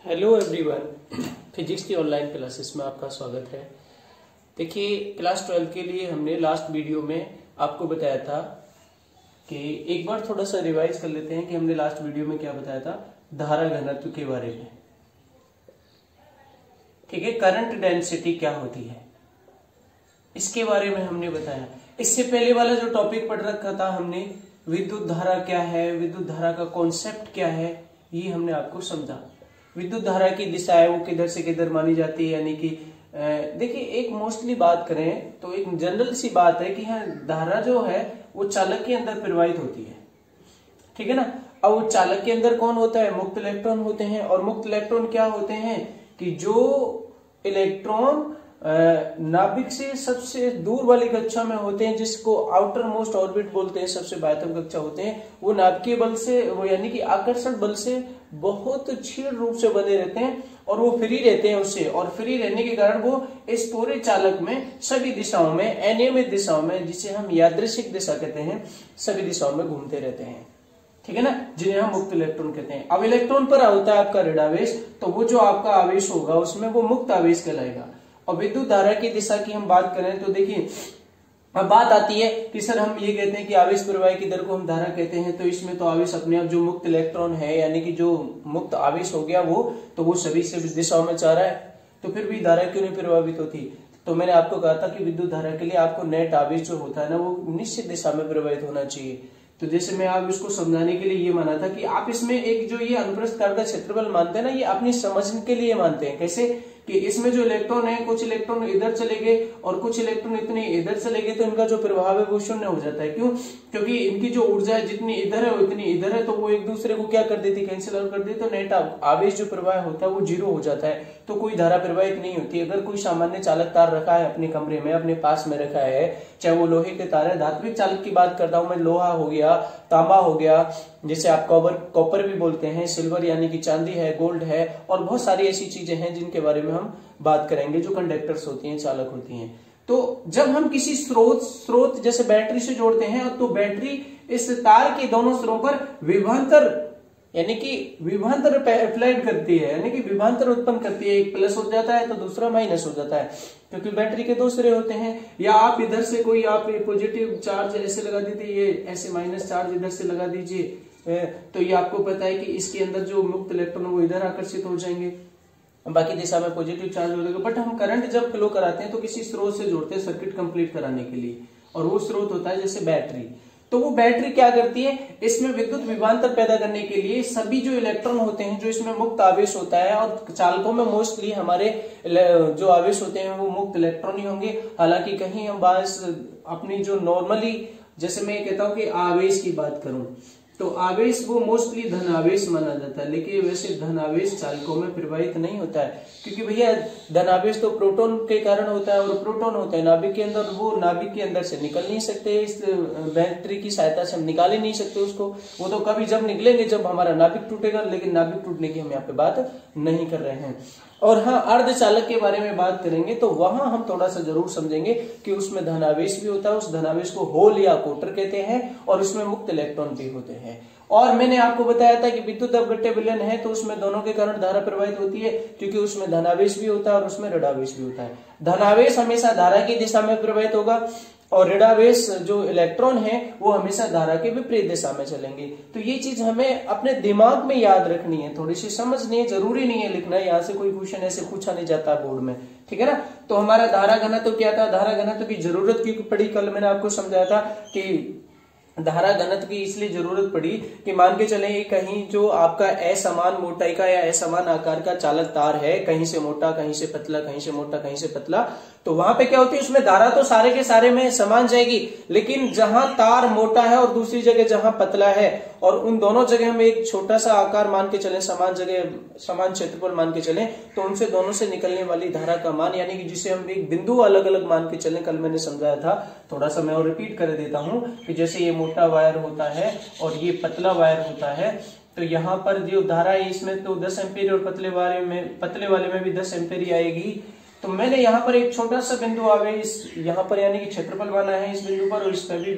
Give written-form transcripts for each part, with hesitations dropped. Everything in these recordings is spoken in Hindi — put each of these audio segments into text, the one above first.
हेलो एवरीवन, फिजिक्स की ऑनलाइन क्लासेस में आपका स्वागत है। देखिए, क्लास 12 के लिए हमने लास्ट वीडियो में आपको बताया था कि एक बार थोड़ा सा रिवाइज कर लेते हैं कि हमने लास्ट वीडियो में क्या बताया था धारा घनत्व के बारे में। ठीक है, करंट डेंसिटी क्या होती है इसके बारे में हमने बताया। इससे पहले वाला जो टॉपिक पढ़ रखा था हमने, विद्युत धारा क्या है, विद्युत धारा का कॉन्सेप्ट क्या है, ये हमने आपको समझा। विद्युत धारा की दिशा है वो किधर से किधर मानी जाती है, यानी कि देखिए एक मोस्टली बात करें तो एक जनरल सी बात है कि हाँ, धारा जो है वो चालक के अंदर प्रवाहित होती है। ठीक है ना। अब वो चालक के अंदर कौन होता है? मुक्त इलेक्ट्रॉन होते हैं। और मुक्त इलेक्ट्रॉन क्या होते हैं कि जो इलेक्ट्रॉन नाभिक से सबसे दूर वाली कक्षा में होते हैं, जिसको आउटर मोस्ट ऑर्बिट बोलते हैं, सबसे बाह्यतम कक्षा होते हैं, वो नाभिकीय बल से, वो यानी कि आकर्षण बल से बहुत क्षीण रूप से बने रहते हैं और वो फ्री रहते हैं उससे। और फ्री रहने के कारण वो इस पूरे चालक में सभी दिशाओं में, अनियमित दिशाओं में, जिसे हम यादृच्छिक दिशा कहते हैं, सभी दिशाओं में घूमते रहते हैं। ठीक है ना, जिन्हें हम मुक्त इलेक्ट्रॉन कहते हैं। अब इलेक्ट्रॉन पर होता है आपका ऋणावेश, तो वो जो आपका आवेश होगा उसमें वो मुक्त आवेश कहलाएगा। और विद्युत धारा की दिशा की हम बात करें तो देखिए, अब बात आती है कि सर हम ये कहते हैं कि आवेश प्रवाह की दर को हम धारा कहते हैं, तो इसमें तो आवेश अपने आप जो मुक्त इलेक्ट्रॉन है, यानी कि जो मुक्त आवेश हो गया वो, तो वो सभी से दिशाओं में जा रहा है, तो फिर भी धारा क्यों नहीं प्रभावित होती? तो मैंने आपको कहा था कि विद्युत धारा के लिए आपको नेट आवेश जो होता है ना, वो निश्चित दिशा में प्रभावित होना चाहिए। तो जैसे मैं आप इसको समझाने के लिए ये माना था कि आप इसमें एक जो ये अनुप्रस्थ काट का क्षेत्रफल मानते हैं ना, ये अपनी समझने के लिए मानते हैं। कैसे कि इसमें जो इलेक्ट्रॉन है, कुछ इलेक्ट्रॉन इधर चले गए और कुछ इलेक्ट्रॉन इतने इधर चले गए, तो इनका जो प्रभाव है वो शून्य हो जाता है। क्यों? क्योंकि इनकी जो ऊर्जा है जितनी इधर है उतनी इधर है, तो वो एक दूसरे को क्या कर देती, कैंसिल आउट कर देती, तो नेट आवेश जो प्रवाह होता है वो जीरो हो जाता है, तो कोई धारा प्रवाहित नहीं होती। अगर कोई सामान्य चालक तार रखा है अपने कमरे में, अपने पास में रखा है, चाहे वो लोहे के तार है, धात्विक चालक की बात करता हूं मैं, लोहा हो गया, तांबा हो गया, जिसे आप कॉपर भी बोलते हैं, सिल्वर यानी कि चांदी है, गोल्ड है, और बहुत सारी ऐसी चीजें हैं जिनके बारे में हम बात करेंगे, जो कंडक्टर्स होती हैं, चालक होती हैं। तो जब हम किसी स्रोत जैसे बैटरी से जोड़ते हैं, तो बैटरी इस तार के दोनों सिरों पर विभवांतर यानी कि विभवांतर अप्लाइड करती है, यानी कि विभवांतर उत्पन्न करती है। एक प्लस हो जाता है तो दूसरा माइनस हो जाता है, क्योंकि बैटरी के दो सिरे होते हैं। या आप इधर से कोई आप पॉजिटिव चार्ज ऐसे लगा दीजिए, ये ऐसे माइनस चार्ज इधर से लगा दीजिए, तो ये आपको पता है कि इसके अंदर जो मुक्त इलेक्ट्रॉन वो इधर आकर्षित हो जाएंगे, बाकी दिशा में पॉजिटिव चार्ज हो जाएगा। बट हम करंट जब फ्लो कराते हैं तो किसी स्रोत से जोड़ते हैं सर्किट कंप्लीट कराने के लिए, और वो स्रोत होता है जैसे बैटरी। तो वो बैटरी क्या करती है, इसमें विद्युत विभवांतर पैदा करने के लिए सभी जो इलेक्ट्रॉन होते हैं, जो इसमें मुक्त आवेश होता है, और चालकों में मोस्टली हमारे जो आवेश होते हैं वो मुक्त इलेक्ट्रॉन ही होंगे। हालांकि कहीं हम बस अपनी जो नॉर्मली, जैसे मैं कहता हूं कि आवेश की बात करूं, तो आवेश वो मोस्टली धन आवेश माना जाता है, लेकिन वैसे धन आवेश चालकों में प्रवाहित नहीं होता है, क्योंकि भैया धन आवेश तो प्रोटॉन के कारण होता है, और प्रोटॉन होता है नाभिक के अंदर, वो नाभिक के अंदर से निकल नहीं सकते, इस बैटरी की सहायता से हम निकाल ही नहीं सकते उसको। वो तो कभी जब निकलेंगे जब हमारा नाभिक टूटेगा, लेकिन नाभिक टूटने की हम यहाँ पे बात नहीं कर रहे हैं। और हाँ, अर्धचालक के बारे में बात करेंगे तो वहां हम थोड़ा सा जरूर समझेंगे कि उसमें धनावेश भी होता है, उस धनावेश को होल या कोटर कहते हैं, और उसमें मुक्त इलेक्ट्रॉन भी होते हैं। और मैंने आपको बताया था कि विद्युत अपघट्य विलयन है तो उसमें दोनों के कारण धारा प्रवाहित होती है, क्योंकि उसमें धनावेश भी होता है और उसमें ऋणावेश भी होता है। धनावेश हमेशा धारा की दिशा में प्रवाहित होगा, और ऋणावेश जो इलेक्ट्रॉन है वो हमेशा धारा के विपरीत दिशा में चलेंगे। तो ये चीज हमें अपने दिमाग में याद रखनी है, थोड़ी सी समझनी है, जरूरी नहीं है लिखना, यहाँ से कोई क्वेश्चन ऐसे पूछा नहीं जाता बोर्ड में। ठीक है ना। तो हमारा धारा घनत्व क्या था? धारा घनत्व की जरूरत क्यों पड़ी? कल मैंने आपको समझाया था कि धारा घनत्व की इसलिए जरूरत पड़ी कि मान के चले कहीं जो आपका असमान मोटाई का या असमान आकार का चालक तार है, कहीं से मोटा, कहीं से पतला, कहीं से मोटा, कहीं से पतला, तो वहां पे क्या होती है, उसमें धारा तो सारे के सारे में समान जाएगी, लेकिन जहां तार मोटा है और दूसरी जगह जहां पतला है, और उन दोनों जगह में एक छोटा सा आकार मान के चले, समान जगह समान क्षेत्रफल मान के चले, तो उनसे दोनों से निकलने वाली धारा का मान, यानी कि जिसे हम एक बिंदु अलग अलग मान के चले, कल मैंने समझाया था, थोड़ा सा मैं और रिपीट कर देता हूं कि जैसे ये मोटा वायर होता है और ये पतला वायर होता है, तो यहाँ पर जो धारा है इसमें तो 10 एम्पीयर, और पतले वाले में भी 10 एम्पीयर आएगी। तो मैंने यहाँ पर एक छोटा सा बिंदु आवेश यहाँ पर यानी कि क्षेत्रफल माना है इस बिंदु पर, और इसमें भी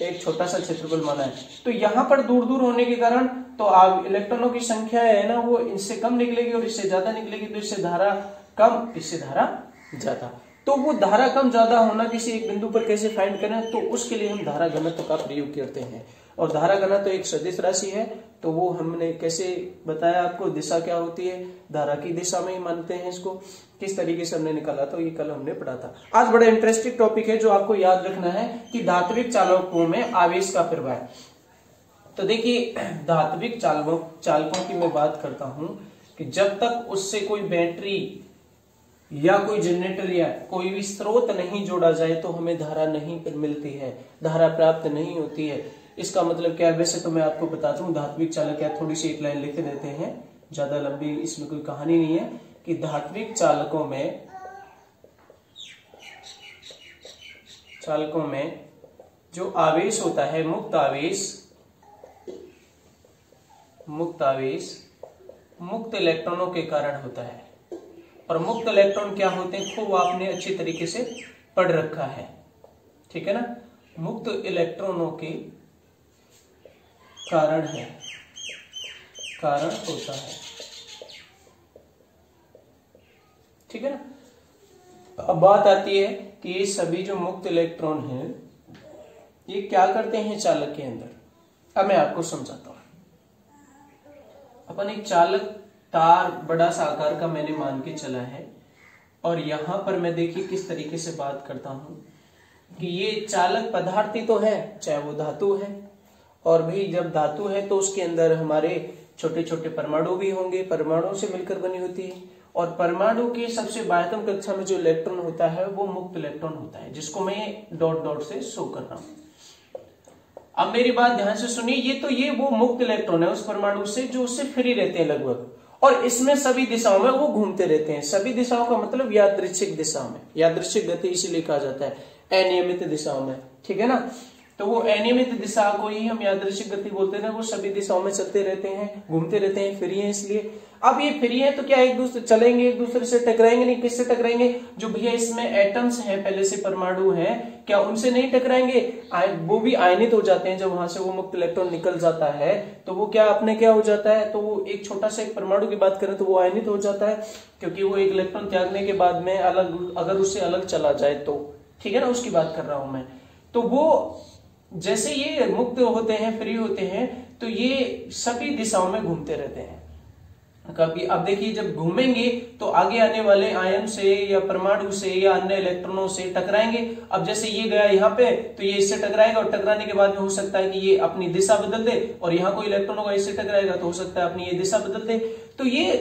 एक छोटा सा क्षेत्रफल माना है। तो यहाँ पर दूर दूर होने के कारण तो इलेक्ट्रॉनों की संख्या है ना वो इनसे कम निकलेगी और इससे ज्यादा निकलेगी, तो इससे धारा कम, इससे धारा ज्यादा। तो वो धारा कम ज्यादा होना किसी एक बिंदु पर कैसे फाइंड करें, तो उसके लिए हम धारा घनत्व का प्रयोग करते हैं। और धारा घनत्व एक सदिश राशि है, तो वो हमने कैसे बताया आपको, दिशा क्या होती है, धारा की दिशा में ही मानते हैं इसको, किस तरीके से हमने निकाला, तो ये कल हमने पढ़ा था। आज बड़ा इंटरेस्टिंग टॉपिक है जो आपको याद रखना है कि धात्विक चालकों में आवेश का प्रवाह। तो देखिए धात्विक चालकों की मैं बात करता हूं कि जब तक उससे कोई बैटरी या कोई जनरेटर या कोई भी स्रोत नहीं जोड़ा जाए तो हमें धारा नहीं मिलती है, धारा प्राप्त नहीं होती है। इसका मतलब क्या है, वैसे तो मैं आपको बताता हूँ धात्विक चालक क्या, थोड़ी सी एक लाइन लिख देते हैं, ज्यादा लंबी इसमें कोई कहानी नहीं है, कि धात्विक चालकों में जो आवेश होता है मुक्त आवेश मुक्त इलेक्ट्रॉनों के कारण होता है। और मुक्त इलेक्ट्रॉन क्या होते हैं खूब आपने अच्छी तरीके से पढ़ रखा है, ठीक है ना। मुक्त इलेक्ट्रॉनों के कारण होता है, ठीक है ना। अब बात आती है कि ये सभी जो मुक्त इलेक्ट्रॉन हैं ये क्या करते हैं चालक के अंदर। अब मैं आपको समझाता हूं। अपन एक चालक तार बड़ा सा आकार का मैंने मान के चला है, और यहां पर मैं देखिए किस तरीके से बात करता हूं कि ये चालक पदार्थ ही तो है, चाहे वो धातु है, और भी जब धातु है तो उसके अंदर हमारे छोटे छोटे परमाणु भी होंगे, परमाणुओं से मिलकर बनी होती है। और परमाणु की सबसे बाह्यतम कक्षा में जो इलेक्ट्रॉन होता है वो मुक्त इलेक्ट्रॉन होता है, जिसको मैं डॉट डॉट से शो कर रहा हूं। अब मेरी बात ध्यान से सुनिए, ये वो मुक्त इलेक्ट्रॉन है उस परमाणु से जो उससे फ्री रहते हैं लगभग, और इसमें सभी दिशाओं में वो घूमते रहते हैं। सभी दिशाओं का मतलब यादृच्छिक दिशा में, यादृच्छिक गति इसीलिए कहा जाता है, अनियमित दिशाओं में, ठीक है ना। तो वो अनियमित दिशा को ही हम यादृच्छिक गति बोलते हैं, वो सभी दिशाओं में चलते रहते हैं, घूमते रहते हैं, फ्री है इसलिए। अब ये फ्री है तो क्या एक दूसरे चलेंगे, एक दूसरे से टकराएंगे नहीं, किससे टकराएंगे, जो भैया इसमें एटम्स हैं, पहले से परमाणु हैं, क्या उनसे नहीं टकराएंगे, वो भी आयनित हो जाते हैं। जब वहां से वो मुक्त इलेक्ट्रॉन निकल जाता है तो वो क्या अपने क्या हो जाता है, तो वो एक छोटा सा एक परमाणु की बात करें तो वो आयनित हो जाता है, क्योंकि वो एक इलेक्ट्रॉन त्यागने के बाद में अलग, अगर उससे अलग चला जाए तो, ठीक है ना, उसकी बात कर रहा हूं मैं। तो वो जैसे ये मुक्त होते हैं, फ्री होते हैं, तो ये सभी दिशाओं में घूमते रहते हैं। कभी अब देखिए जब घूमेंगे तो आगे आने वाले आयन से या परमाणु से या अन्य इलेक्ट्रॉनों से टकराएंगे। अब जैसे ये गया यहाँ पे तो ये इससे टकराएगा, और टकराने के बाद में हो सकता है कि ये अपनी दिशा बदल दे, और यहाँ कोई इलेक्ट्रॉनों का इससे टकराएगा तो हो सकता है अपनी ये दिशा बदल दे। तो ये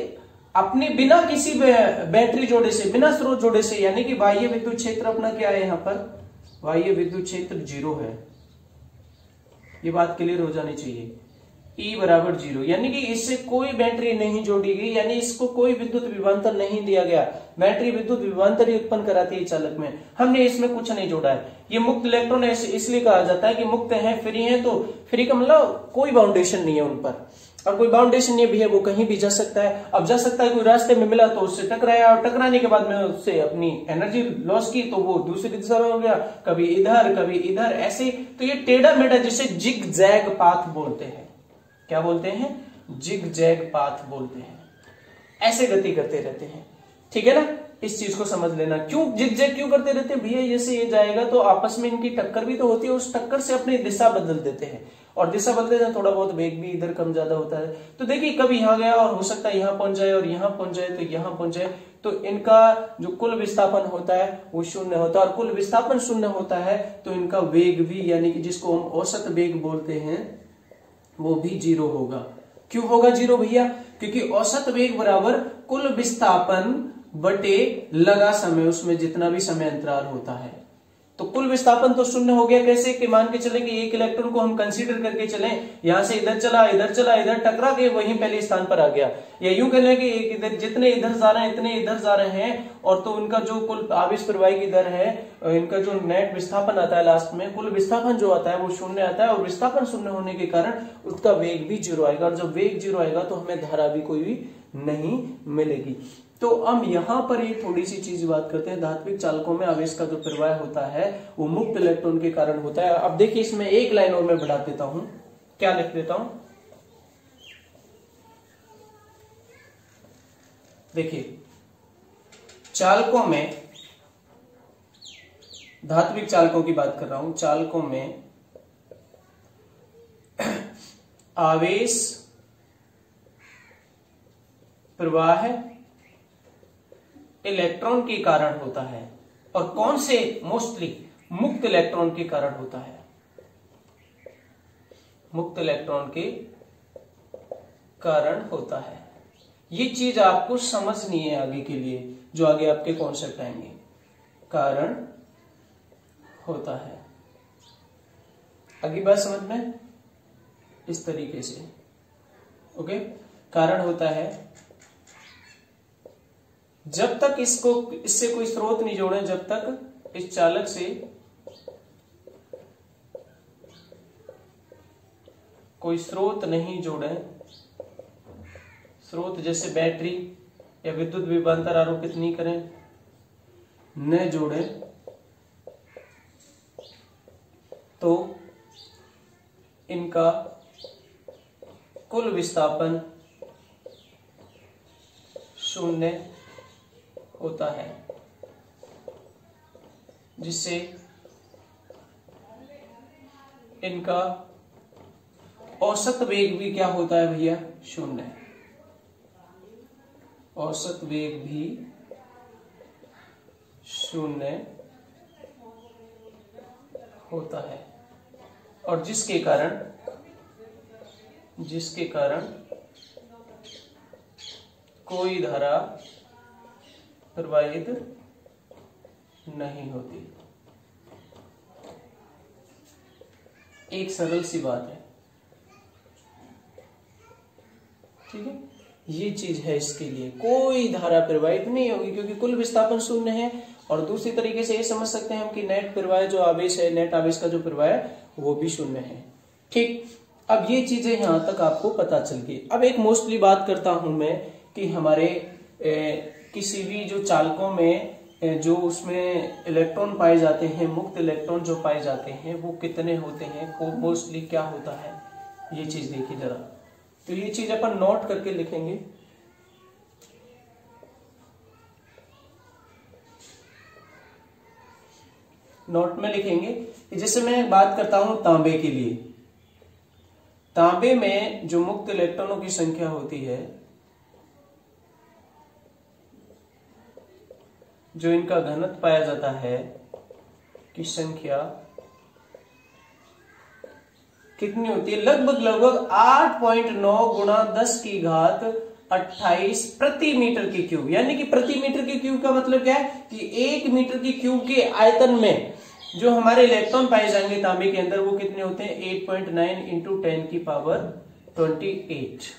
अपने बिना किसी बैटरी जोड़े से, बिना स्रोत जोड़े से, यानी कि बाह्य विद्युत क्षेत्र अपना क्या है, यहाँ पर बाह्य विद्युत क्षेत्र 0 है, ये बात क्लियर हो जानी चाहिए। E बराबर 0, यानी कि इससे कोई बैटरी नहीं जोड़ी गई, यानी इसको कोई विद्युत विभवांतर नहीं दिया गया। बैटरी विद्युत विभवांतर ही उत्पन्न कराती है चालक में, हमने इसमें कुछ नहीं जोड़ा है। ये मुक्त इलेक्ट्रॉन है, इसलिए कहा जाता है कि मुक्त है, फ्री है। तो फ्री का मतलब कोई बाउंडेशन नहीं है उन पर, अब कोई बाउंडेशन नहीं भी है, वो कहीं भी जा सकता है। अब जा सकता है, कोई रास्ते में मिला तो उससे टकराया, और टकराने के बाद में उससे अपनी एनर्जी लॉस की तो वो दूसरी दिशा में हो गया, कभी इधर कभी इधर, ऐसे। तो ये टेढ़ा मेढ़ा जिसे जिग जैग पाथ बोलते हैं, क्या बोलते हैं, जिग जैग पाथ बोलते हैं, ऐसे गति करते रहते हैं, ठीक है ना। इस चीज को समझ लेना, क्यों जिग जैग क्यों करते रहते हैं भैया, जैसे ये जाएगा तो आपस में इनकी टक्कर भी तो होती है, उस टक्कर से अपनी दिशा बदल देते हैं, और दिशा बदलते हैं थोड़ा बहुत वेग भी इधर कम ज्यादा होता है। तो देखिए कभी यहाँ गया और हो सकता है यहाँ पहुंच जाए, और यहाँ पहुंच जाए तो यहाँ पहुंच जाए, तो इनका जो कुल विस्थापन होता है वो 0 होता है, और कुल विस्थापन 0 होता है तो इनका वेग भी, यानी कि जिसको हम औसत वेग बोलते हैं, वो भी 0 होगा। क्यों होगा 0 भैया, क्योंकि औसत वेग बराबर कुल विस्थापन बटे लगा समय, उसमें जितना भी समय अंतराल होता है। तो कुल विस्थापन तो 0 हो गया, कैसे कि मान के चले कि एक इलेक्ट्रॉन को हम कंसीडर करके चले, यहां से इधर चला, इधर चला, इधर टकरा के वहीं पहले स्थान पर आ गया, या यूं कह लें कि इधर जितने इधर जा रहे हैं इतने इधर जा रहे हैं, और तो उनका जो कुल आवेश प्रवाही की दर है, इनका जो नेट विस्थापन आता है लास्ट में, कुल विस्थापन जो आता है वो 0 आता है, और विस्थापन 0 होने के कारण उसका वेग भी 0 आएगा, और जब वेग 0 आएगा तो हमें धारा भी कोई भी नहीं मिलेगी। तो हम यहाँ पर ये थोड़ी सी चीज बात करते हैं, धात्विक चालकों में आवेश का जो प्रवाह होता है वो मुक्त इलेक्ट्रॉन के कारण होता है। अब देखिए इसमें एक लाइन और मैं बढ़ा देता हूं, क्या लिख देता हूं, देखिए चालकों में, धात्विक चालकों की बात कर रहा हूं, चालकों में आवेश प्रवाह इलेक्ट्रॉन के कारण होता है, और कौन से, मोस्टली मुक्त इलेक्ट्रॉन के कारण होता है, मुक्त इलेक्ट्रॉन के कारण होता है। ये चीज आपको समझनी है आगे के लिए, जो आगे आपके कॉन्सेप्ट आएंगे। कारण होता है, आगे बात समझ में इस तरीके से, ओके। कारण होता है जब तक इससे कोई स्रोत नहीं जोड़े, जब तक इस चालक से कोई स्रोत नहीं जोड़े, स्रोत जैसे बैटरी या विद्युत विभवांतर आरोपित नहीं करें, न जोड़े, तो इनका कुल विस्थापन शून्य होता है, जिससे इनका औसत वेग भी क्या होता है भैया, शून्य। औसत वेग भी शून्य होता है, और जिसके कारण कोई धारा प्रवाहित नहीं होती। एक सरल सी बात है, ठीक है। ये चीज है, इसके लिए कोई धारा प्रवाहित नहीं होगी क्योंकि कुल विस्थापन शून्य है। और दूसरी तरीके से ये समझ सकते हैं हम कि नेट प्रवाह जो आवेश है, नेट आवेश का जो प्रवाह है वो भी शून्य है, ठीक। अब ये चीजें यहां तक आपको पता चल गई। अब एक मोस्टली बात करता हूं मैं कि हमारे किसी भी जो चालकों में जो उसमें इलेक्ट्रॉन पाए जाते हैं, मुक्त इलेक्ट्रॉन जो पाए जाते हैं वो कितने होते हैं, को मोस्टली क्या होता है, ये चीज देखिए जरा। तो ये चीज अपन नोट करके लिखेंगे। नोट में लिखेंगे, जैसे मैं बात करता हूं तांबे के लिए, तांबे में जो मुक्त इलेक्ट्रॉनों की संख्या होती है, जो इनका घनत्व पाया जाता है की संख्या कितनी होती है, लगभग 8.9 गुणा 10 की घात 28 प्रति मीटर की क्यूब। यानी कि प्रति मीटर की क्यूब का मतलब क्या है कि 1 मीटर की क्यूब के आयतन में जो हमारे इलेक्ट्रॉन पाए जाएंगे तांबे के अंदर वो कितने होते हैं, 8.9 इंटू 10 की पावर 28,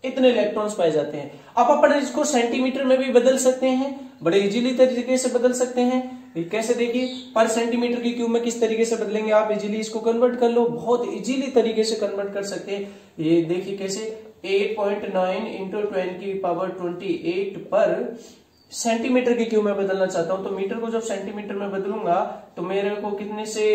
इतने इलेक्ट्रॉन्स पाए जाते हैं। अब अपन इसको सेंटीमीटर में भी बदल सकते हैं, बड़े इजीली तरीके से बदल सकते हैं। कैसे, देखिए पर सेंटीमीटर की क्यूब में किस तरीके से बदलेंगे, आप इजीली इसको कन्वर्ट कर लो, बहुत इजीली तरीके से कन्वर्ट कर सकते हैं। ये देखिए कैसे, 8.9 इंटू 10 की पावर 28 पर सेंटीमीटर की क्यूब में बदलना चाहता हूं, तो मीटर को जब सेंटीमीटर में बदलूंगा तो मेरे को कितने से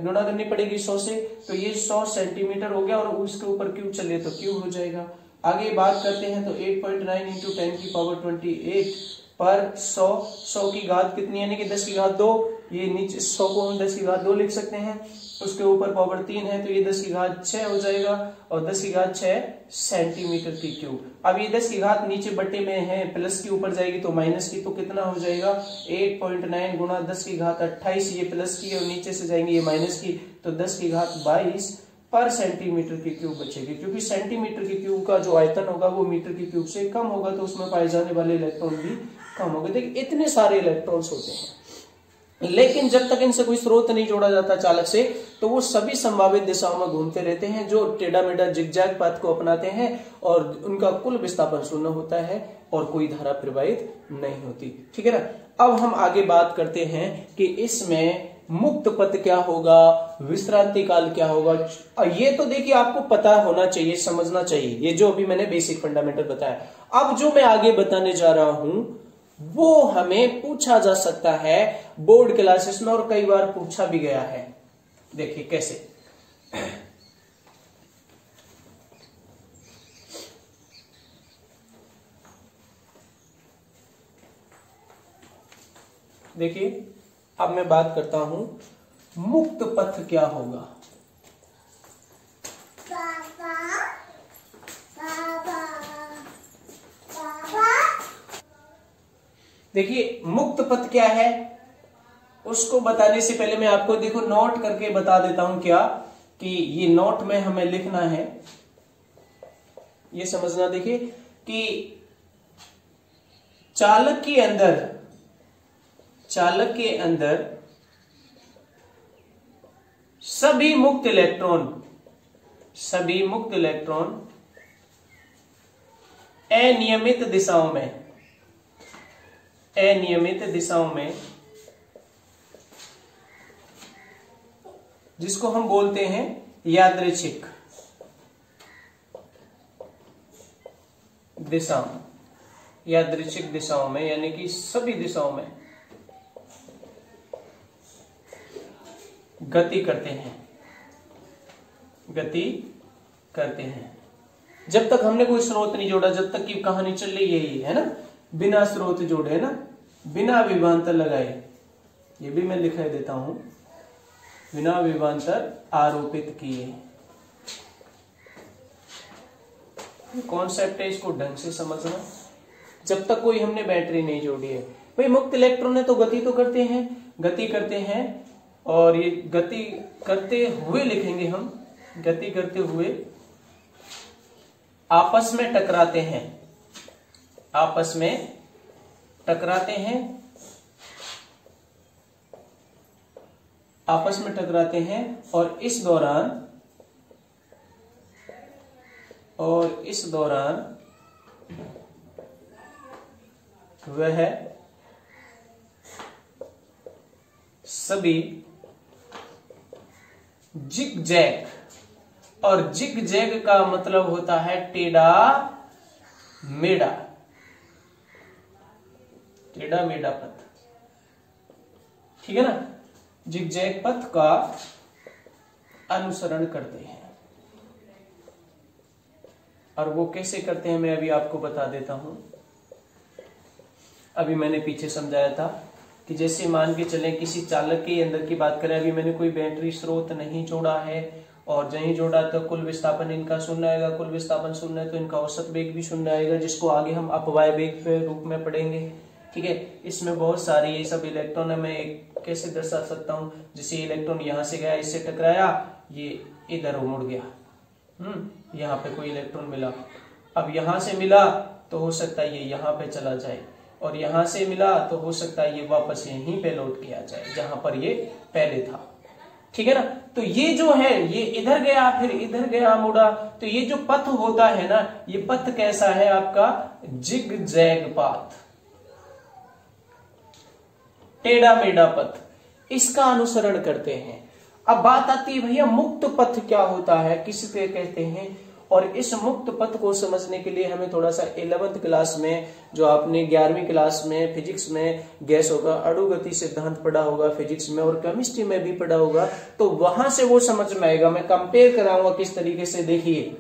गुणा करनी पड़ेगी, 100 से, तो ये 100 सेंटीमीटर हो गया, और उसके ऊपर क्यूब चले तो क्यूब हो जाएगा। आगे बात करते हैं तो 8.9 इंटू 10 की पावर 28 पर 100 की घात कितनी, यानी कि 10 की घात 2, ये नीचे 100 को हम 10 की घात 2 लिख सकते हैं, उसके ऊपर पावर 3 है तो ये 10 की घात 6 हो जाएगा, और 10 की घात 6 सेंटीमीटर की क्यूब। अब ये 10 की घात नीचे बटे में है, प्लस की ऊपर जाएगी तो माइनस की, तो कितना हो जाएगा 8.9 गुणा 10 की घात 28, ये प्लस की और नीचे से जाएंगे ये माइनस की, तो 10 की घात 22 पर सेंटीमीटर की क्यूब बचेगी। क्योंकि सेंटीमीटर की क्यूब का जो आयतन होगा वो मीटर की क्यूब से कम होगा, तो उसमें पाए जाने वाले इलेक्ट्रॉन भी कम होंगे। देखिए इतने सारे इलेक्ट्रॉन्स होते हैं, लेकिन जब तक इनसे कोई स्रोत नहीं जोड़ा जाता चालक से, तो वो सभी संभावित दिशाओं में घूमते रहते हैं, जो टेढ़ा मेढ़ा जिगजैग पाथ को अपनाते हैं, और उनका कुल विस्थापन शून्य होता है और कोई धारा प्रवाहित नहीं होती। ठीक है ना। अब हम आगे बात करते हैं कि इसमें मुक्त पथ क्या होगा, विश्रांति काल क्या होगा। ये तो देखिए आपको पता होना चाहिए, समझना चाहिए, ये जो अभी मैंने बेसिक फंडामेंटल बताया। अब जो मैं आगे बताने जा रहा हूं वो हमें पूछा जा सकता है बोर्ड क्लासेस में, और कई बार पूछा भी गया है। देखिए कैसे। देखिए अब मैं बात करता हूं मुक्त पथ क्या होगा। देखिए मुक्त पथ क्या है उसको बताने से पहले मैं आपको देखो नोट करके बता देता हूं क्या, कि ये नोट में हमें लिखना है, ये समझना। देखिए कि चालक के अंदर सभी मुक्त इलेक्ट्रॉन अनियमित दिशाओं में जिसको हम बोलते हैं यादृच्छिक दिशाओं में, यानी कि सभी दिशाओं में गति करते हैं। जब तक हमने कोई स्रोत नहीं जोड़ा, जब तक की कहानी चल रही है ना, बिना स्रोत जोड़े, है ना, बिना विभवांतर लगाए, ये भी मैं लिखा देता हूं, बिना विभवांतर आरोपित किए। कॉन्सेप्ट है, इसको ढंग से समझना। जब तक कोई हमने बैटरी नहीं जोड़ी है, भाई मुक्त इलेक्ट्रॉन है तो गति तो करते हैं, और ये गति करते हुए लिखेंगे हम, गति करते हुए आपस में टकराते हैं, और इस दौरान वह सभी जिग जैग, और जिग जैग का मतलब होता है टेढ़ा मेढ़ा पथ, ठीक है ना, जिग जैग पथ का अनुसरण करते हैं। और वो कैसे करते हैं मैं अभी आपको बता देता हूं। अभी मैंने पीछे समझाया था कि जैसे मान के चलें किसी चालक के अंदर की बात करें, अभी मैंने कोई बैटरी स्रोत नहीं जोड़ा है, और नहीं जोड़ा तो कुल विस्थापन इनका शून्य आएगा, कुल विस्थापन शून्य है तो इनका औसत वेग भी शून्य आएगा, जिसको आगे हम अपवाय वेग के रूप में पढ़ेंगे, ठीक है। इसमें बहुत सारे ये सब इलेक्ट्रॉन है, मैं कैसे दर्शा सकता हूँ, जैसे इलेक्ट्रॉन यहां से गया, इससे टकराया, ये इधर मुड़ गया, यहाँ पे कोई इलेक्ट्रॉन मिला, अब यहां से मिला तो हो सकता है ये यहाँ पे चला जाए, और यहां से मिला तो हो सकता है ये वापस यहीं पे लौट के आ जाए जहां पर ये पहले था, ठीक है ना। तो ये जो है ये इधर गया फिर इधर गया मुड़ा, तो ये जो पथ होता है ना, ये पथ कैसा है आपका, जिग जैग पाथ, टेढ़ा मेढ़ा पथ, इसका अनुसरण करते हैं। अब बात आती है भैया मुक्त पथ क्या होता है, किसके कहते हैं, और इस मुक्त पथ को समझने के लिए हमें थोड़ा सा 11th क्लास में, जो आपने 11वीं क्लास में फिजिक्स में गैस होगा, अणुगति सिद्धांत पढ़ा होगा फिजिक्स में, और केमिस्ट्री में भी पढ़ा होगा, तो वहां से वो समझ में आएगा। मैं कंपेयर कराऊंगा किस तरीके से, देखिए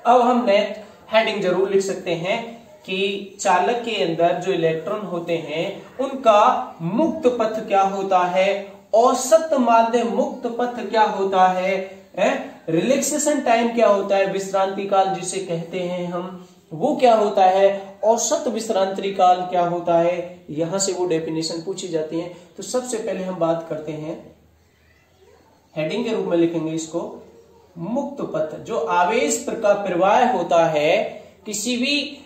अब हम नेट हेडिंग जरूर लिख सकते हैं कि चालक के अंदर जो इलेक्ट्रॉन होते हैं उनका मुक्त पथ क्या होता है, औसत माध्य मुक्त पथ क्या होता है, रिलैक्सेशन टाइम क्या होता है, विश्रांति काल जिसे कहते हैं हम, वो क्या होता है, औसत विश्रांति काल क्या होता है, यहां से वो डेफिनेशन पूछी जाती है। तो सबसे पहले हम बात करते हैं, हेडिंग के रूप में लिखेंगे इसको, मुक्त पथ, जो आवेश का प्रवाह होता है किसी भी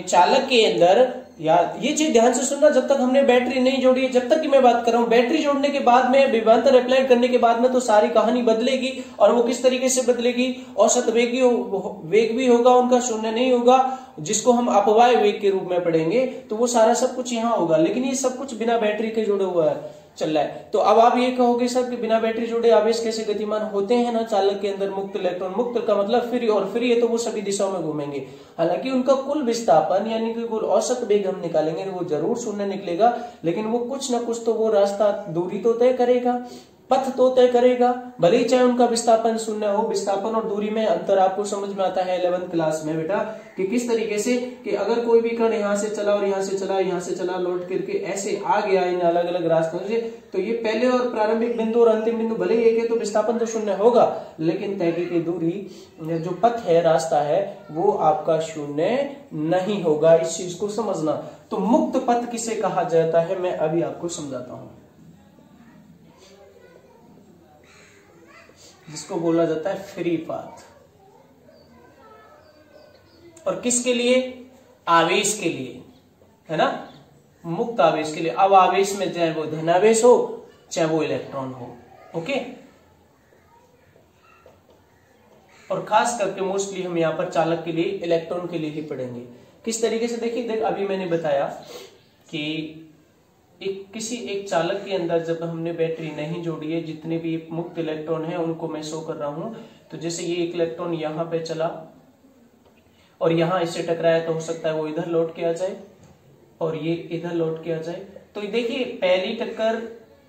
चालक के अंदर। या ये चीज ध्यान से सुनना, जब तक हमने बैटरी नहीं जोड़ी है, जब तक कि मैं बात कर रहा हूं, बैटरी जोड़ने के बाद में, विभवांतर अप्लाई करने के बाद में तो सारी कहानी बदलेगी, और वो किस तरीके से बदलेगी, औसत वेग भी होगा उनका, शून्य नहीं होगा, जिसको हम अपवाय वेग के रूप में पढ़ेंगे, तो वो सारा सब कुछ यहाँ होगा। लेकिन ये सब कुछ बिना बैटरी के जुड़े हुआ है। चल रहा है। तो अब आप ये कहोगे सर कि बिना बैटरी जोड़े आवेश कैसे गतिमान होते हैं ना चालक के अंदर मुक्त इलेक्ट्रॉन, मुक्त का मतलब फ्री, और फ्री है तो वो सभी दिशाओं में घूमेंगे। हालांकि उनका कुल विस्थापन यानी कि कुल औसत वेग हम निकालेंगे वो जरूर शून्य निकलेगा, लेकिन वो कुछ ना कुछ तो वो रास्ता दूरी तो तय करेगा, पथ तो तय करेगा, भले ही चाहे उनका विस्थापन शून्य हो। विस्थापन और दूरी में अंतर आपको समझ में आता है 11th क्लास में बेटा, कि किस तरीके से कि अगर कोई भी कण यहाँ से चला और यहाँ से चला, यहाँ से चला, लौट करके ऐसे आ गया इन अलग अलग रास्तों से, तो ये पहले और प्रारंभिक बिंदु और अंतिम बिंदु भले ही एक है तो विस्थापन तो शून्य होगा, लेकिन तय की दूरी जो पथ है, रास्ता है, वो आपका शून्य नहीं होगा। इस चीज को समझना। तो मुक्त पथ किसे कहा जाता है मैं अभी आपको समझाता हूं, जिसको बोला जाता है फ्री पाथ। और किसके लिए? आवेश के लिए, है ना, मुक्त आवेश के लिए। अब आवेश में चाहे वो धनावेश हो चाहे वो इलेक्ट्रॉन हो, ओके। और खास करके मोस्टली हम यहां पर चालक के लिए, इलेक्ट्रॉन के लिए ही पढ़ेंगे। किस तरीके से? देखिए, अभी मैंने बताया कि किसी एक चालक के अंदर जब हमने बैटरी नहीं जोड़ी है, जितने भी मुक्त इलेक्ट्रॉन हैं उनको मैं शो कर रहा हूं। तो जैसे ये एक इलेक्ट्रॉन यहां पे चला और यहां इससे टकराया, तो हो सकता है वो इधर लौट के आ जाए और ये इधर लौट के आ जाए। तो देखिए, पहली टक्कर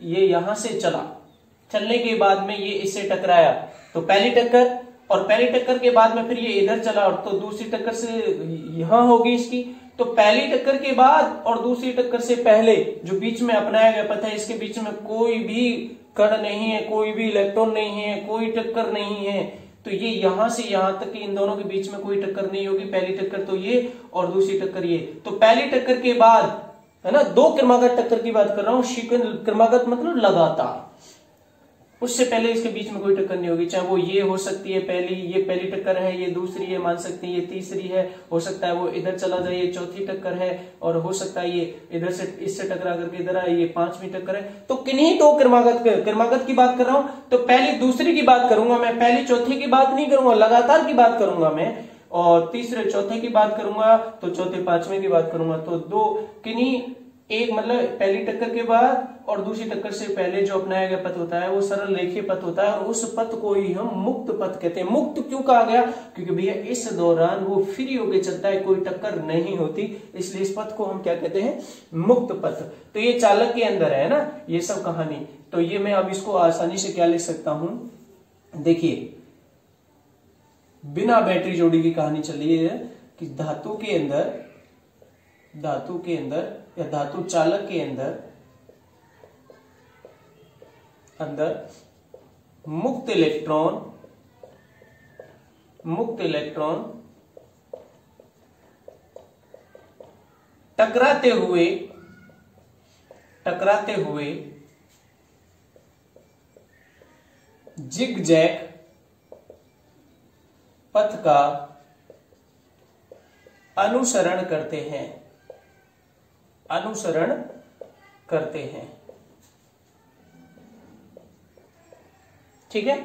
ये यहां से चला, चलने के बाद में ये इससे टकराया, तो पहली टक्कर, और पहली टक्कर के बाद में फिर ये इधर चला, और तो दूसरी टक्कर से यहां होगी इसकी। तो पहली टक्कर के बाद और दूसरी टक्कर से पहले जो बीच में अपनाया गया पथ है, इसके बीच में कोई भी कण नहीं है, कोई भी इलेक्ट्रॉन नहीं है, कोई टक्कर नहीं है। तो ये यहां से यहां तक इन दोनों के बीच में कोई टक्कर नहीं होगी। पहली टक्कर तो ये और दूसरी टक्कर ये। तो पहली टक्कर के बाद, है ना, दो क्रमागत टक्कर की बात कर रहा हूं, सीक्वेंस क्रमागत मतलब लगातार, उससे पहले इसके बीच में कोई टक्कर नहीं होगी। चाहे वो ये हो सकती है पहली, ये पहली टक्कर है, ये दूसरी है, मान सकते हैं ये तीसरी है, हो सकता है वो इधर चला जाए, ये चौथी टक्कर है, और हो सकता है ये इधर से इससे टकरा करके इधर आए, ये पांचवी टक्कर है। तो किन्हीं दो क्रमागत की बात कर रहा हूं, तो पहली दूसरी की बात करूंगा मैं, पहली चौथी की बात नहीं करूंगा, लगातार की बात करूंगा मैं, और तीसरे चौथे की बात करूंगा, तो चौथे पांचवें की बात करूंगा। तो दो किन्हीं एक मतलब पहली टक्कर के बाद और दूसरी टक्कर से पहले जो अपनाया गया पथ होता है वो सरल रेखीय पथ होता है, और उस पथ को ही हम मुक्त पथ कहते हैं। मुक्त क्यों कहा गया? क्योंकि भैया इस दौरान वो फ्री होके चलता है, कोई टक्कर नहीं होती, इसलिए इस पथ को हम क्या कहते हैं? मुक्त पथ। तो ये चालक के अंदर है ना ये सब कहानी। तो ये मैं अब इसको आसानी से क्या लिख सकता हूं, देखिए, बिना बैटरी जोड़ी की कहानी चल रही है कि धातु के अंदर या धातु चालक के अंदर मुक्त इलेक्ट्रॉन टकराते हुए जिगजैग पथ का अनुसरण करते हैं। ठीक है।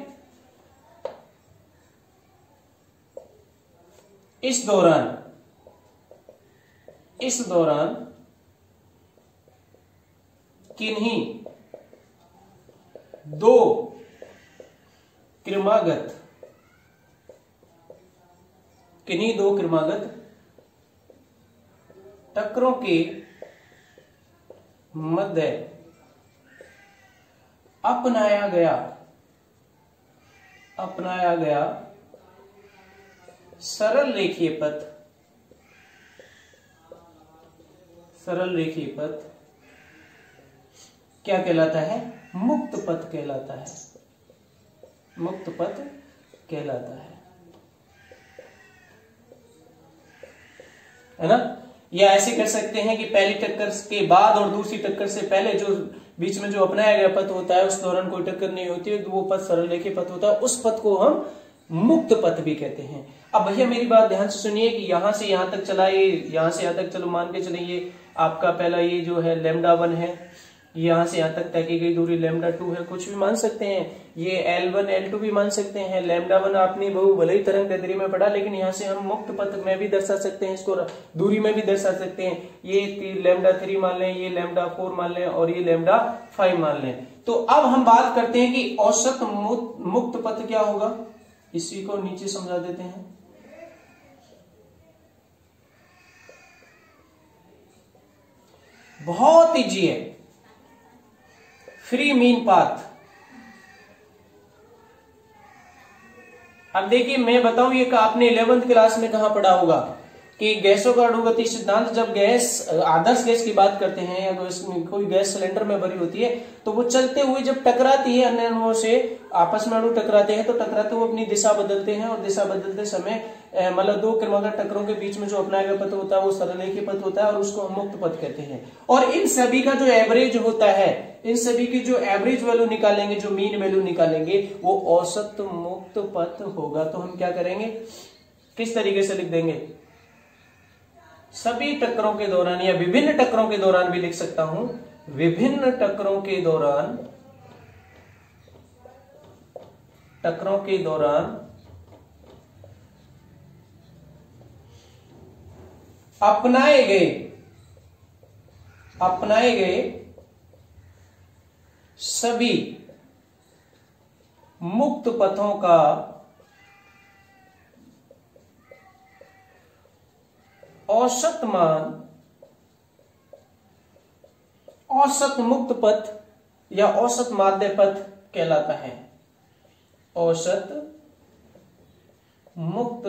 इस दौरान किन्हीं दो क्रमागत टक्करों के मध्य अपनाया गया सरल रेखीय पथ क्या कहलाता है? मुक्त पथ कहलाता है। मुक्त पथ कहलाता है ना। या ऐसे कर सकते हैं कि पहली टक्कर के बाद और दूसरी टक्कर से पहले जो बीच में जो अपनाया गया पथ होता है उस दौरान कोई टक्कर नहीं होती है, तो वो पथ सरल रेखीय पथ होता है, उस पथ को हम मुक्त पथ भी कहते हैं। अब भैया मेरी बात ध्यान से सुनिए कि यहां से यहां तक चला, ये यहां से यहां तक चलो मान के चले, ये आपका पहला ये जो है λ1 है, यहां से यहां तक तय की गई दूरी लैम्डा 2 है, कुछ भी मान सकते हैं। ये L1 L2 भी मान सकते हैं। लैम्डा 1 आपने बहु भले ही तरंग दैर्ध्य में पढ़ा, लेकिन यहाँ से हम मुक्त पथ में भी दर्शा सकते हैं, इसको दूरी में भी दर्शा सकते हैं। ये लैम्डा 3 मान लें, ये लैम्डा 4 मान लें और ये लैम्डा 5 मान लें। तो अब हम बात करते हैं कि औसत मुक्त पथ क्या होगा। इसी को नीचे समझा देते हैं। बहुत इजी है, फ्री मीन पाथ। अब देखिए मैं बताऊं, ये आपने 11th क्लास में कहां पढ़ा होगा कि गैसों का अणुगति सिद्धांत, जब गैस आदर्श गैस की बात करते हैं या कोई गैस सिलेंडर में भरी होती है तो वो चलते हुए जब टकराती है अन्य अणुओं से, आपस में अणु टकराते हैं तो टकराते हुए अपनी दिशा बदलते हैं और दिशा बदलते समय मतलब दो क्रमागत टक्करों के बीच में जो अपनाया गया पथ होता है वो सरलेखीय पथ होता है और उसको हम मुक्त पथ कहते हैं। और इन सभी का जो एवरेज होता है, इन सभी की जो एवरेज वैल्यू निकालेंगे, जो मीन वैल्यू निकालेंगे, वो औसत मुक्त पथ होगा। तो हम क्या करेंगे, किस तरीके से लिख देंगे, सभी टक्करों के दौरान या विभिन्न टक्करों के दौरान भी लिख सकता हूं, विभिन्न टक्करों के दौरान अपनाए गए सभी मुक्त पथों का औसत मान, औसत मुक्त पथ या औसत माध्य पथ कहलाता है। औसत मुक्त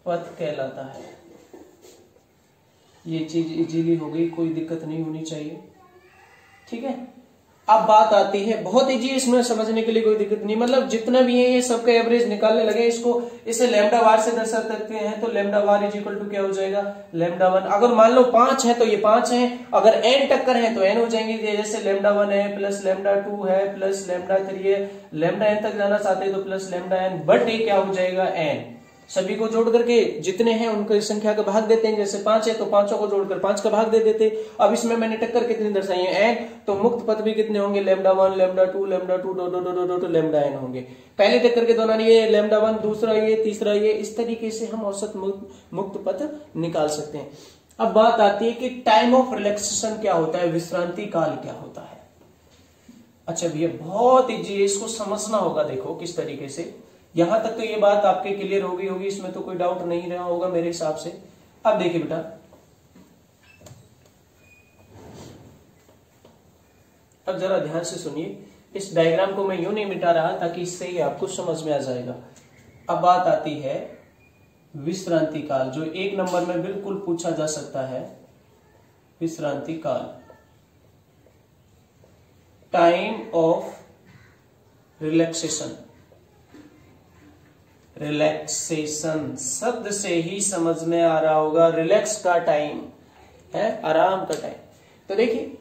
पथ कहलाता है। ये चीज इजीली हो गई, कोई दिक्कत नहीं होनी चाहिए, ठीक है। अब बात आती है, बहुत इजी है, इसमें समझने के लिए कोई दिक्कत नहीं, मतलब जितना भी है ये सबका एवरेज निकालने लगे, इसको इसे लैम्डा वार से दर्शा सकते हैं। तो लैम्डा वार इज इक्वल टू क्या हो जाएगा, लैम्डा 1। अगर मान लो 5 है तो ये 5 है, अगर n टक्कर है तो n हो जाएंगे, जैसे लैम्डा 1 है प्लस लैम्डा 2 है प्लस लैम्डा 3 है, लैम्डा n तक जाना चाहते हैं तो प्लस लैम्डा n, बट ये क्या हो जाएगा n। सभी को जोड़ करके जितने हैं उनको इस संख्या का भाग देते हैं, जैसे 5 है तो 5 को जोड़कर 5 का भाग दे देते। अब इसमें मैंने टक्कर कितनी दर्शाई है, n, तो मुक्त पथ भी कितने होंगे, lambda 1 lambda 2 lambda 2 dot lambda n होंगे। पहले टक्कर के दौरान ये लैम्डा 1, दूसरा ये, तीसरा ये, इस तरीके से हम औसत मुक्त पथ निकाल सकते हैं। अब बात आती है कि टाइम ऑफ रिलैक्सेशन क्या होता है, विश्रांति काल क्या होता है। अच्छा भैया बहुत इजी है, इसको समझना होगा। देखो किस तरीके से, यहां तक तो ये बात आपके क्लियर हो गई होगी, इसमें तो कोई डाउट नहीं रहा होगा मेरे हिसाब से। अब देखिए बेटा, अब जरा ध्यान से सुनिए, इस डायग्राम को मैं यूं नहीं मिटा रहा ताकि इससे ही आपको समझ में आ जाएगा। अब बात आती है विश्रांति काल, जो 1 नंबर में बिल्कुल पूछा जा सकता है। विश्रांति काल, टाइम ऑफ रिलैक्सेशन। रिलैक्सेशन शब्द से ही समझ में आ रहा होगा, रिलैक्स का टाइम है, आराम का टाइम। तो देखिए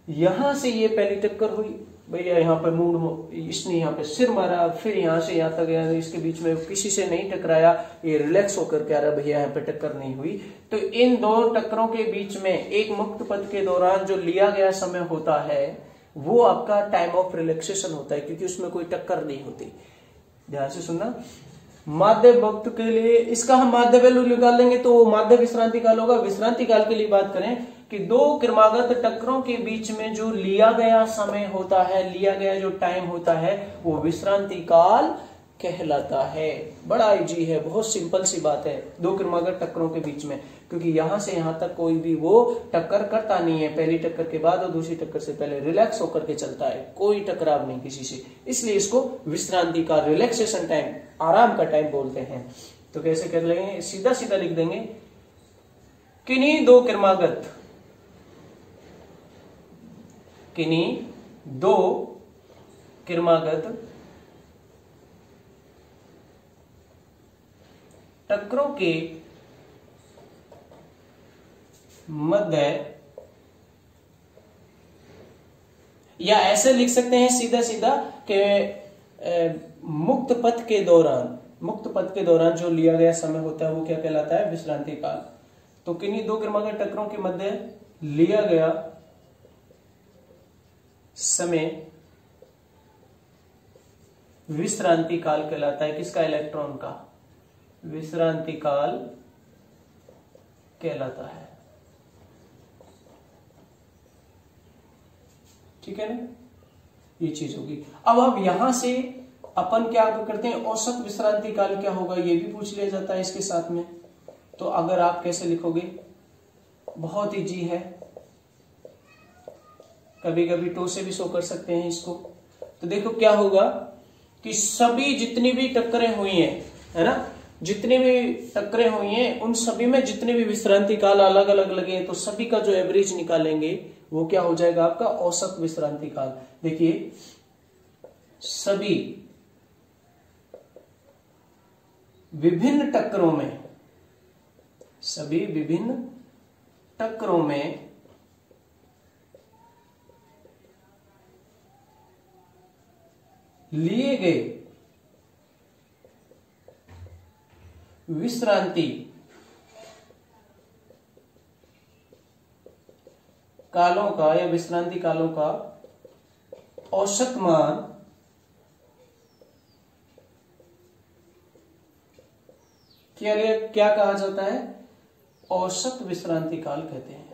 यहां से ये पहली टक्कर हुई भैया, यहाँ पे मूड हो, इसने यहाँ पे सिर मारा, फिर यहां से यहां तक गया, इसके बीच में किसी से नहीं टकराया, ये रिलैक्स होकर के आ रहा भैया, यहाँ पे टक्कर नहीं हुई। तो इन दो टक्करों के बीच में एक मुक्त पथ के दौरान जो लिया गया समय होता है वो आपका टाइम ऑफ रिलैक्सेशन होता है, क्योंकि उसमें कोई टक्कर नहीं होती। ध्यान से सुनना, माध्य वक्त के लिए इसका हम माध्य वैल्यू निकाल लेंगे तो माध्य विश्रांति काल होगा। विश्रांति काल के लिए बात करें कि दो क्रमागत टक्करों के बीच में जो लिया गया समय होता है, लिया गया जो टाइम होता है, वो विश्रांति काल कहलाता है। बड़ा इजी है, बहुत सिंपल सी बात है, दो क्रमागत टक्करों के बीच में, क्योंकि यहां से यहां तक कोई भी वो टक्कर करता नहीं है, पहली टक्कर के बाद और दूसरी टक्कर से पहले रिलैक्स होकर के चलता है, कोई टकराव नहीं किसी से, इसलिए इसको विश्रांति का, रिलैक्सेशन टाइम, आराम का टाइम बोलते हैं। तो कैसे कर लेंगे, सीधा सीधा लिख देंगे, किन्हीं दो क्रमागत टक्करों के मध्य, या ऐसे लिख सकते हैं सीधा सीधा कि मुक्त पथ के दौरान जो लिया गया समय होता है वो क्या कहलाता है, विश्रांति काल। तो किन्हीं दो क्रमागत टक्करों के मध्य लिया गया समय विश्रांति काल कहलाता है। किसका? इलेक्ट्रॉन का विश्रांति काल कहलाता है। ठीक है ना, ये चीज होगी। अब यहां से अपन क्या करते हैं, औसत विश्रांति काल क्या होगा ये भी पूछ लिया जाता है इसके साथ में। तो अगर आप कैसे लिखोगे, बहुत इजी है, कभी कभी टो से भी शो कर सकते हैं इसको। तो देखो क्या होगा कि सभी जितनी भी टक्करें हुई हैं, है ना, जितनी भी टक्करें हुई हैं उन सभी में जितने भी विश्रांति काल अलग अलग लगे हैं, तो सभी का जो एवरेज निकालेंगे वो क्या हो जाएगा आपका औसत विश्रांति काल। देखिए सभी विभिन्न टक्करों में, सभी विभिन्न टक्करों में लिए गए विश्रांति कालों का या विश्रांति कालों का औसत मान क्या कहा जाता है, औसत विश्रांति काल कहते हैं।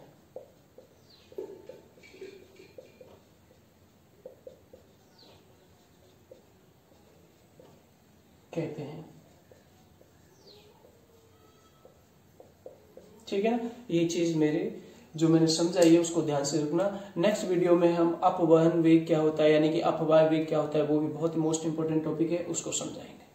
ठीक है ना, ये चीज मेरे जो मैंने समझाई है उसको ध्यान से रखना। नेक्स्ट वीडियो में हम अपवहन वेग क्या होता है, यानी कि अपवाय वेग क्या होता है, वो भी बहुत मोस्ट इंपोर्टेंट टॉपिक है, उसको समझाएंगे।